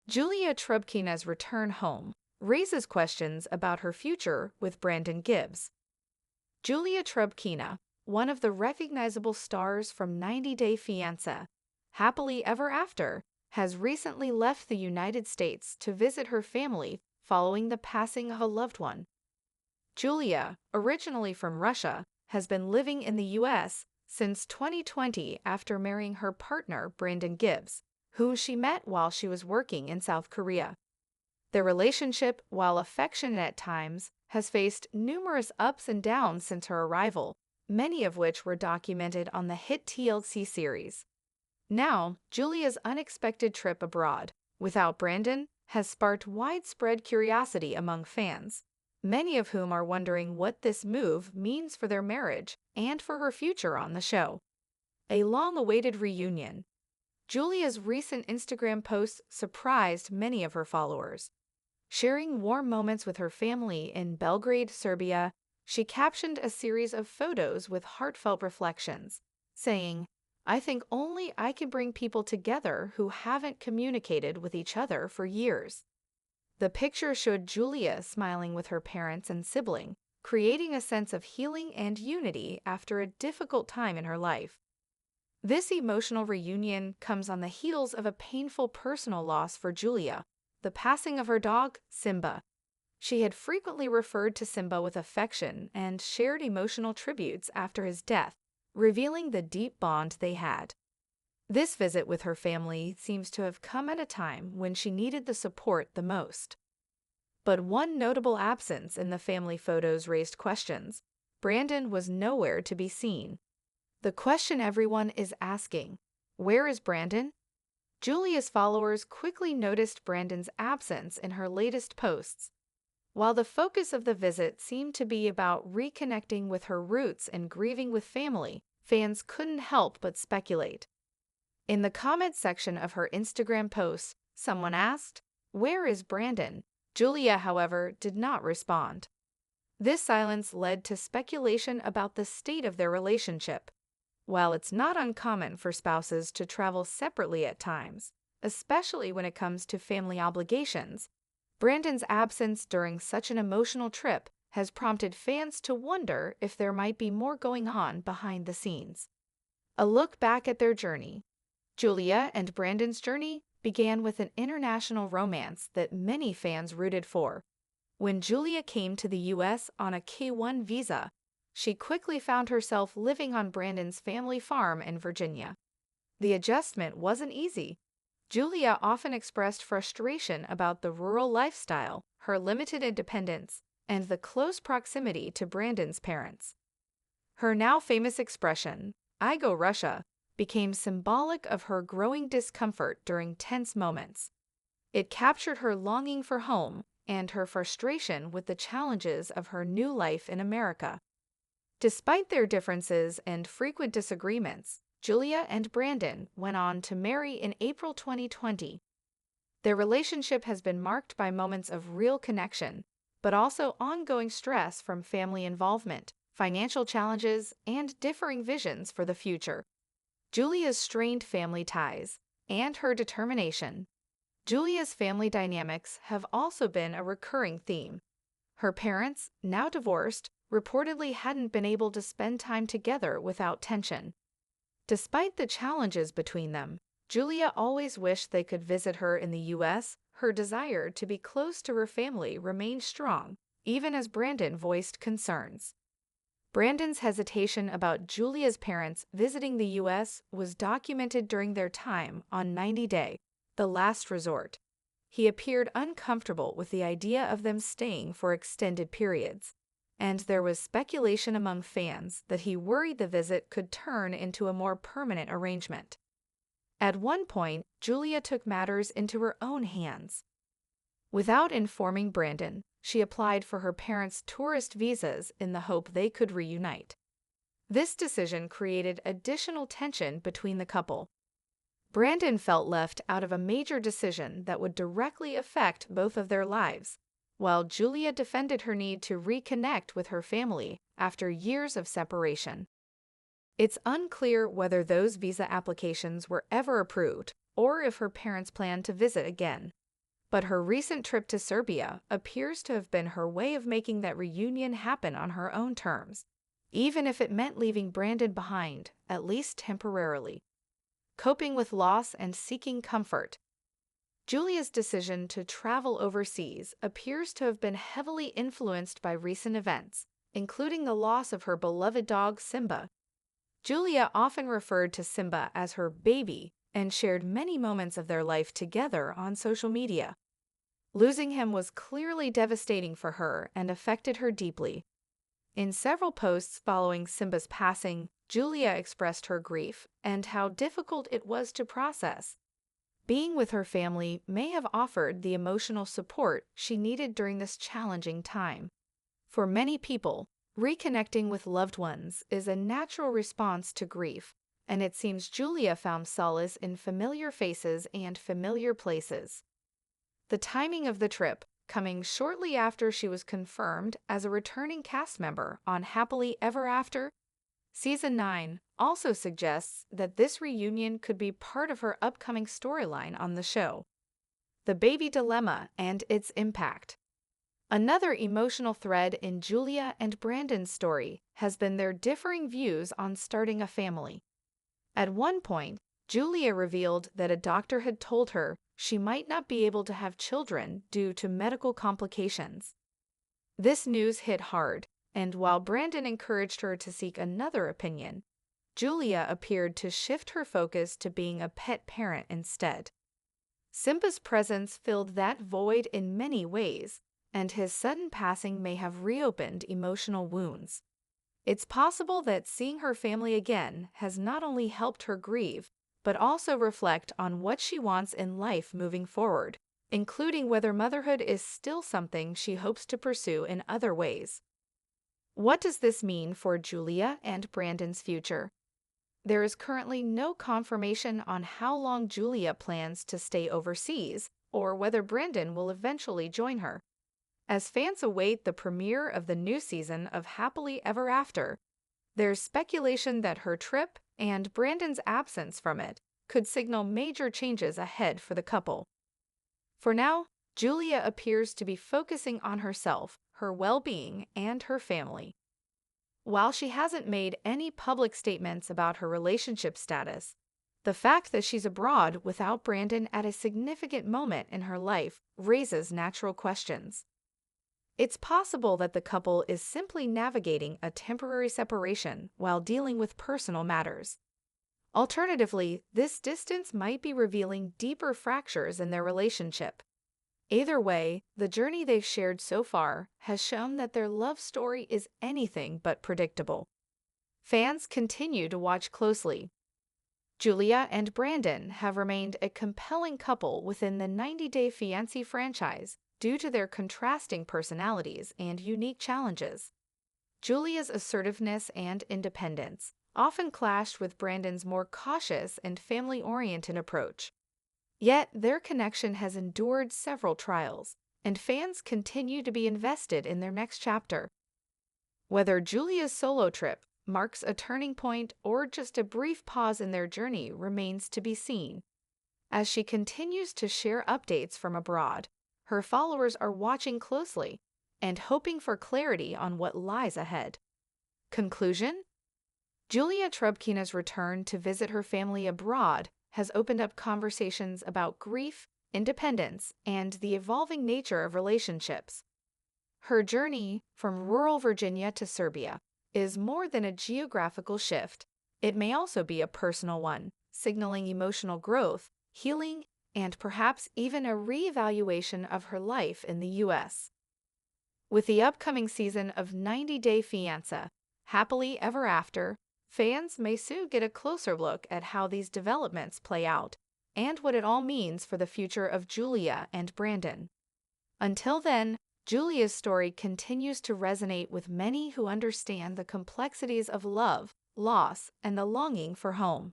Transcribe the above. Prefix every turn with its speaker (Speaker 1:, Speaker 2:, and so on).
Speaker 1: Julia Trubkina's return home raises questions about her future with Brandon Gibbs. Julia Trubkina, one of the recognizable stars from 90 Day Fiancé, Happily Ever After, has recently left the United States to visit her family following the passing of a loved one. Julia, originally from Russia, has been living in the U.S. since 2020 after marrying her partner Brandon Gibbs, whom she met while she was working in South Korea. Their relationship, while affectionate at times, has faced numerous ups and downs since her arrival, many of which were documented on the hit TLC series. Now, Julia's unexpected trip abroad, without Brandon, has sparked widespread curiosity among fans, many of whom are wondering what this move means for their marriage and for her future on the show. A long-awaited reunion. Julia's recent Instagram posts surprised many of her followers. Sharing warm moments with her family in Belgrade, Serbia, she captioned a series of photos with heartfelt reflections, saying, "I think only I can bring people together who haven't communicated with each other for years." The picture showed Julia smiling with her parents and sibling, creating a sense of healing and unity after a difficult time in her life. This emotional reunion comes on the heels of a painful personal loss for Julia, the passing of her dog, Simba. She had frequently referred to Simba with affection and shared emotional tributes after his death, revealing the deep bond they had. This visit with her family seems to have come at a time when she needed the support the most. But one notable absence in the family photos raised questions. Brandon was nowhere to be seen. The question everyone is asking, where is Brandon? Julia's followers quickly noticed Brandon's absence in her latest posts. While the focus of the visit seemed to be about reconnecting with her roots and grieving with family, fans couldn't help but speculate. In the comment section of her Instagram posts, someone asked, "Where is Brandon?" Julia, however, did not respond. This silence led to speculation about the state of their relationship. While it's not uncommon for spouses to travel separately at times, especially when it comes to family obligations, Brandon's absence during such an emotional trip has prompted fans to wonder if there might be more going on behind the scenes. A look back at their journey. Julia and Brandon's journey began with an international romance that many fans rooted for. When Julia came to the U.S. on a K-1 visa, she quickly found herself living on Brandon's family farm in Virginia. The adjustment wasn't easy. Julia often expressed frustration about the rural lifestyle, her limited independence, and the close proximity to Brandon's parents. Her now famous expression, "I go Russia," became symbolic of her growing discomfort during tense moments. It captured her longing for home and her frustration with the challenges of her new life in America. Despite their differences and frequent disagreements, Julia and Brandon went on to marry in April 2020. Their relationship has been marked by moments of real connection, but also ongoing stress from family involvement, financial challenges, and differing visions for the future. Julia's strained family ties and her determination. Julia's family dynamics have also been a recurring theme. Her parents, now divorced, reportedly hadn't been able to spend time together without tension. Despite the challenges between them, Julia always wished they could visit her in the U.S. Her desire to be close to her family remained strong, even as Brandon voiced concerns. Brandon's hesitation about Julia's parents visiting the U.S. was documented during their time on 90 Day, The Last Resort. He appeared uncomfortable with the idea of them staying for extended periods, and there was speculation among fans that he worried the visit could turn into a more permanent arrangement. At one point, Julia took matters into her own hands. Without informing Brandon, she applied for her parents' tourist visas in the hope they could reunite. This decision created additional tension between the couple. Brandon felt left out of a major decision that would directly affect both of their lives, while Julia defended her need to reconnect with her family after years of separation. It's unclear whether those visa applications were ever approved or if her parents plan to visit again. but her recent trip to Serbia appears to have been her way of making that reunion happen on her own terms, even if it meant leaving Brandon behind, at least temporarily. Coping with loss and seeking comfort. Julia's decision to travel overseas appears to have been heavily influenced by recent events, including the loss of her beloved dog Simba. Julia often referred to Simba as her baby and shared many moments of their life together on social media. Losing him was clearly devastating for her and affected her deeply. In several posts following Simba's passing, Julia expressed her grief and how difficult it was to process. Being with her family may have offered the emotional support she needed during this challenging time. For many people, reconnecting with loved ones is a natural response to grief, and it seems Julia found solace in familiar faces and familiar places. The timing of the trip, coming shortly after she was confirmed as a returning cast member on Happily Ever After, Season 9, also suggests that this reunion could be part of her upcoming storyline on the show. The baby dilemma and its impact. Another emotional thread in Julia and Brandon's story has been their differing views on starting a family. At one point, Julia revealed that a doctor had told her she might not be able to have children due to medical complications. This news hit hard, and while Brandon encouraged her to seek another opinion, Julia appeared to shift her focus to being a pet parent instead. Simba's presence filled that void in many ways, and his sudden passing may have reopened emotional wounds. It's possible that seeing her family again has not only helped her grieve, but also reflect on what she wants in life moving forward, including whether motherhood is still something she hopes to pursue in other ways. What does this mean for Julia and Brandon's future? There is currently no confirmation on how long Julia plans to stay overseas or whether Brandon will eventually join her. As fans await the premiere of the new season of Happily Ever After, there's speculation that her trip and Brandon's absence from it could signal major changes ahead for the couple. For now, Julia appears to be focusing on herself, her well-being, and her family. While she hasn't made any public statements about her relationship status, the fact that she's abroad without Brandon at a significant moment in her life raises natural questions. It's possible that the couple is simply navigating a temporary separation while dealing with personal matters. Alternatively, this distance might be revealing deeper fractures in their relationship. Either way, the journey they've shared so far has shown that their love story is anything but predictable. Fans continue to watch closely. Julia and Brandon have remained a compelling couple within the 90-Day Fiancé franchise due to their contrasting personalities and unique challenges. Julia's assertiveness and independence often clashed with Brandon's more cautious and family-oriented approach. Yet their connection has endured several trials, and fans continue to be invested in their next chapter. Whether Julia's solo trip marks a turning point or just a brief pause in their journey remains to be seen. As she continues to share updates from abroad, her followers are watching closely and hoping for clarity on what lies ahead. Conclusion? Julia Trubkina's return to visit her family abroad has opened up conversations about grief, independence, and the evolving nature of relationships. Her journey from rural Virginia to Serbia is more than a geographical shift. It may also be a personal one, signaling emotional growth, healing, and perhaps even a reevaluation of her life in the U.S. With the upcoming season of 90-Day Fiancé, Happily Ever After, fans may soon get a closer look at how these developments play out and what it all means for the future of Julia and Brandon. Until then, Julia's story continues to resonate with many who understand the complexities of love, loss, and the longing for home.